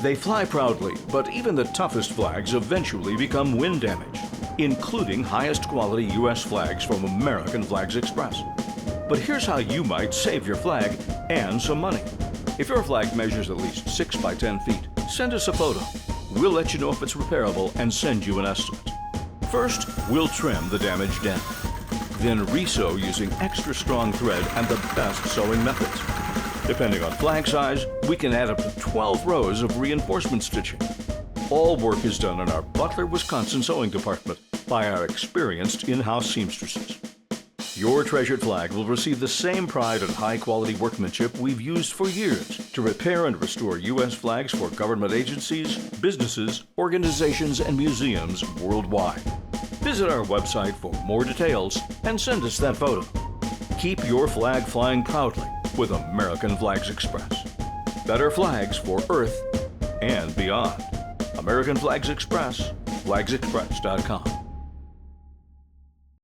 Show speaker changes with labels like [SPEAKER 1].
[SPEAKER 1] They fly proudly, but even the toughest flags eventually become wind damaged, including highest quality U.S. flags from American Flags Express. But here's how you might save your flag and some money. If your flag measures at least 6 by 10 feet, send us a photo. We'll let you know if it's repairable and send you an estimate. First, we'll trim the damaged end. Then resew using extra strong thread and the best sewing methods. Depending on flag size, we can add up to 12 rows of reinforcement stitching. All work is done in our Butler, Wisconsin sewing department by our experienced in-house seamstresses. Your treasured flag will receive the same pride and high-quality workmanship we've used for years to repair and restore U.S. flags for government agencies, businesses, organizations, and museums worldwide. Visit our website for more details and send us that photo. Keep your flag flying proudly with American Flags Express. Better flags for Earth and beyond. American Flags Express, flagsexpress.com.